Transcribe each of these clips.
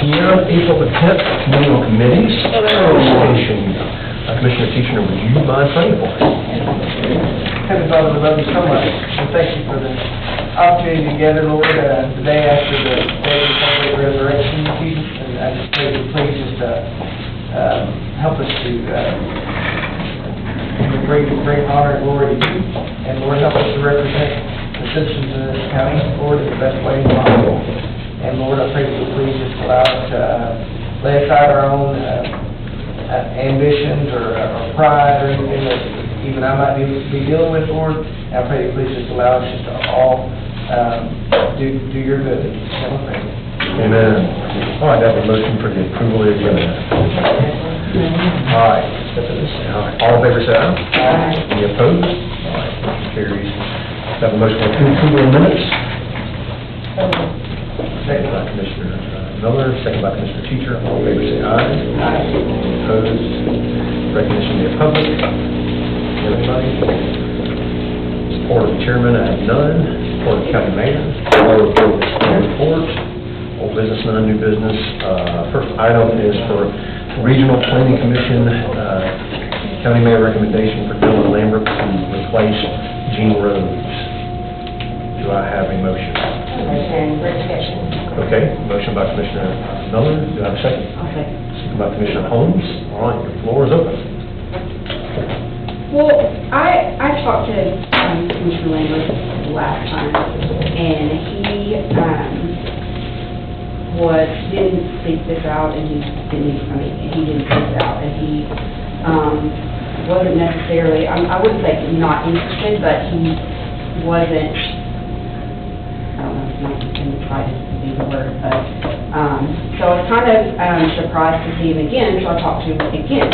Here, April the 10th, communal committees. Commissioner Teacher, would you mind praying for us? Heavenly Father, we love you so much, and thank you for the opportunity to gather, Lord, the day after the day of the resurrection, Jesus, and I just pray that please just help us to bring honor and glory to you, and Lord, help us to represent the citizens of this county, Lord, in the best way possible. And Lord, I pray that you please just allow us to lay aside our own ambitions or pride or anything that even I might be dealing with, Lord. And I pray that you please just allow us just to all do your good. Amen. All right, I have a motion for the approval of the agenda. All right, all in favor say aye. Aye. Any opposed? All right, motion carries. I have a motion for approval of minutes. Second by Commissioner Miller, second by Commissioner Teacher. All in favor say aye. Aye. Opposed? Recognition of the public. Everybody. Support of the chairman, I have none. Support of the county mayor. No report. Old business, none, new business. First item is for Regional Planning Commission, county mayor recommendation for Dylan Lambert to replace Gene Rhodes. Do I have a motion? Motion for discussion. Okay, motion by Commissioner Miller. Do I have a second? I'll second. Second by Commissioner Holmes. All right, the floor is open. Well, I talked to Commissioner Lambert last time, and he didn't speak this out, and he didn't speak it out, and he wasn't necessarily, I wouldn't say not interested, but he wasn't, I don't know if not going to try to be the word, but, so I was kind of surprised to see him again, so I talked to him again.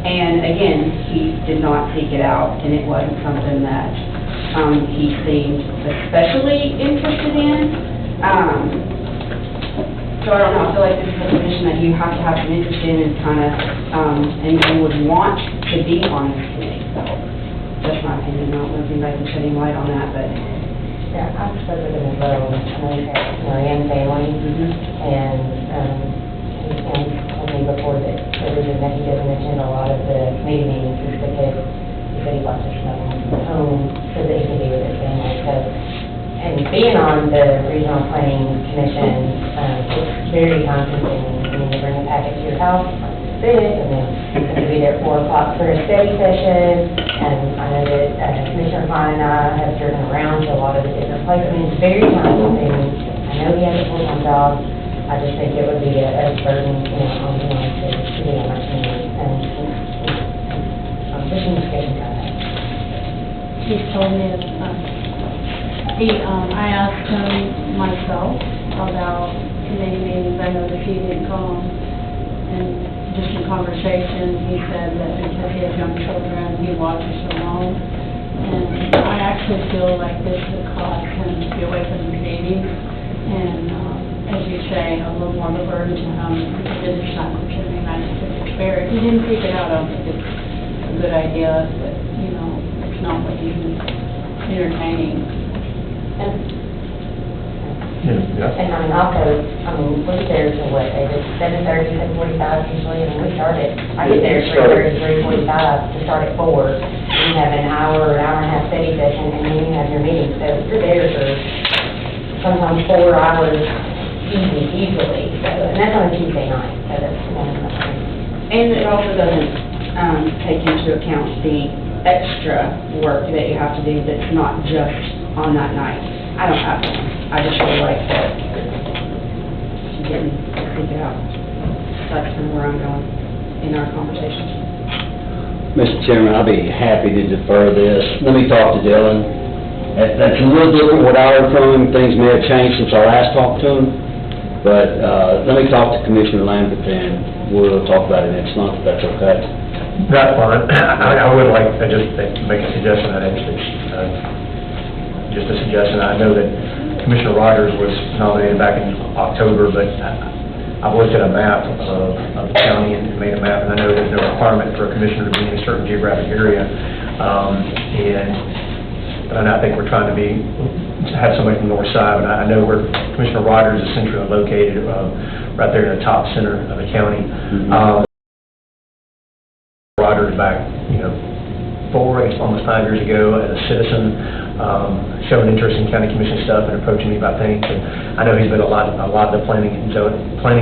And again, he did not seek it out, and it wasn't something that he seemed especially interested in. So I don't know, I feel like this is a position that you have to have some interest in and kind of, and you would want to be on this committee, so that's my opinion. I don't know if anybody can shed any light on that, but. Yeah, I've spoken to him as well. I know he's got Marianne family, and he told me before that the reason that he doesn't attend a lot of the committee meetings is because he said he likes to come home so that he can be with his family. So, and being on the Regional Planning Commission, it's very time consuming. I mean, you bring a packet to your house, sit, and then you have to be there at 4 o'clock for a study session. And I know that Commissioner Klein and I have driven around to a lot of the different places. I mean, it's very time consuming. I know he has a full-time job. I just think it would be a burden, on him to be on our community. And just in discussion about that. He told me that, I asked him myself about committee meetings. I know that he didn't come, and just in conversation, he said that because he has young children, he watches them home. And I actually feel like this would cause him to be away from the meetings, and as you say, a little more of a burden to him. It is not consuming. I just think it's fair. He didn't seek it out. I don't think it's a good idea, but, it's not what he's entertaining. Yeah. And I mean, also, we're there till what, David, 7:30, 7:45 usually, and we start at, I get there at 3:30, 3:45 to start at 4. You have an hour and a half study session, and then you have your meeting, so you're there for sometimes 4 hours easily, so, and that's on a Tuesday night, so that's one of the things. And it also doesn't take into account the extra work that you have to do that's not just on that night. I don't have to. I just feel like that she didn't seek it out. That's kind of where I'm going in our conversations. Mr. Chairman, I'll be happy to defer this. Let me talk to Dylan. That's a little different what I heard from him. Things may have changed since I last talked to him. But let me talk to Commissioner Lambert, and we'll talk about it next month, if that's okay. That's fine. I would like to just make a suggestion. Just a suggestion. I know that Commissioner Rogers was nominated back in October, but I've looked at a map of the county and made a map, and I know there's no requirement for a commissioner to be in a certain geographic area. And I think we're trying to have somebody from the north side, and I know where Commissioner Rogers is centrally located. right there in the top center of the county. Roger back, almost 5 years ago as a citizen, showing interest in county commission stuff and approaching me about things. And I know he's been a lot of the planning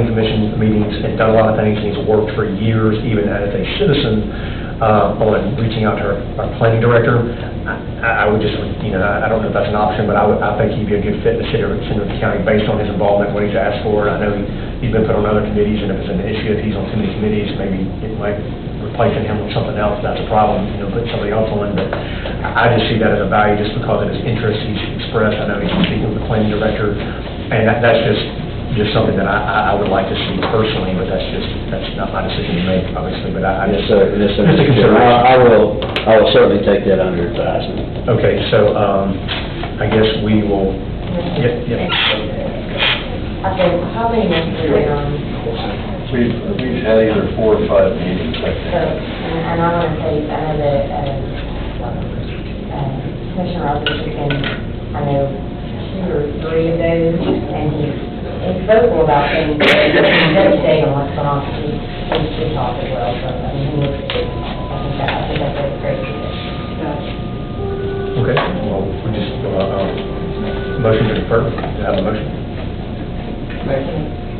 commission meetings and done a lot of things, and he's worked for years, even as a citizen, on reaching out to our planning director. I would just, I don't know if that's an option, but I think he'd be a good fit in the center of the county based on his involvement, what he's asked for. I know he's been put on other committees, and if it's an issue, if he's on too many committees, maybe it might replacing him with something else, that's a problem, put somebody else on. But I just see that as a value just because of his interest he's expressed. I know he's speaking with the planning director, and that's just something that I would like to see personally, but that's not my decision to make, obviously, but I just... Yes, sir. I will certainly take that under advisement. Okay, so, I guess we will... Okay, how many months are we on? We've had either 4 or 5 meetings, I So, think. and I want to say, I know that, Commissioner Rogers has been, I know, 2 or 3 of those, and he's vocal about things, but he's very big on what's going on, he talks as well, so, I mean, he looks at it. I think that's a great decision. Okay, well, we just, motion to defer, do you have a motion?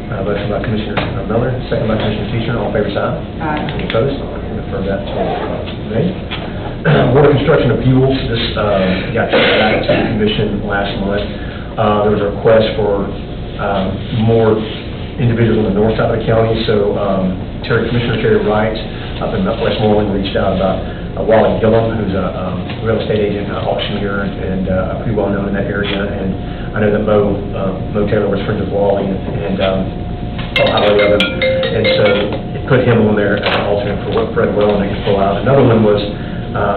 Motion by Commissioner Miller, second by Commissioner Teacher, all in favor, say aye. Aye. Any opposed? Defer that to May. Board of Construction Appeals, this got back to the commission last month. There was a request for more individuals on the north side of the county, so Commissioner Terry Wright up in Westmoreland reached out about Wally Gillum, who's a real estate agent, auctioneer, and pretty well known in that area. And I know that Mo Taylor was friends with Wally and highly of him, and so it put him on there as an alternate for what Fred Wellenick could pull out. Another one was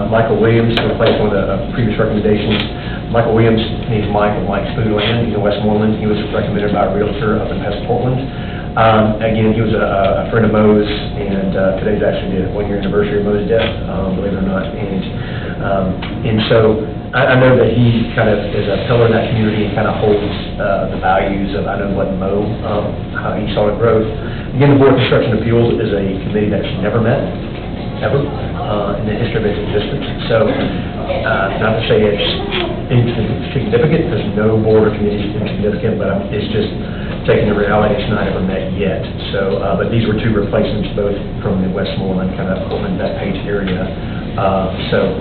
Michael Williams, to replace one of the previous recommendations. Michael Williams needs Mike's Food Land. He's in Westmoreland. He was recommended by a realtor up in West Portland. Again, he was a friend of Mo's, and today's actually the 1-year anniversary of Mo's death, believe it or not. And so I know that he kind of is a pillar in that community and kind of holds the values of, I know what Mo, how he saw it growth. Again, the Board of Construction Appeals is a committee that's never met, ever, in the history of its existence. So, not to say it's insignificant, because no board or committee is insignificant, but it's just taking the reality it's not ever met yet. So, but these were 2 replacements, both from the Westmoreland, kind of Portland, that page area. So,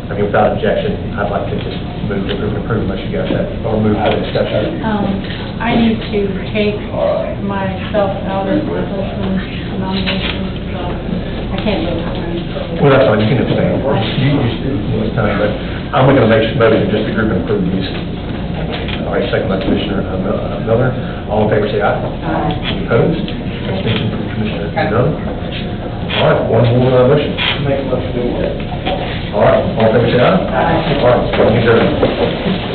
I mean, without objection, I'd like to just move to approve unless you guys have, or move to discussion. I need to take myself out of the husband's nomination, so I can't vote for him. Well, that's fine, you can abstain. You it's time, but I'm going to make a motion just to group and approve these. All right, second by Commissioner Miller. All in favor, say aye. Aye. Any opposed? Abstention from Commissioner Miller. All right, one more motion. Make a motion to do that. All right, all in favor, say aye. Aye. All right, adjourned.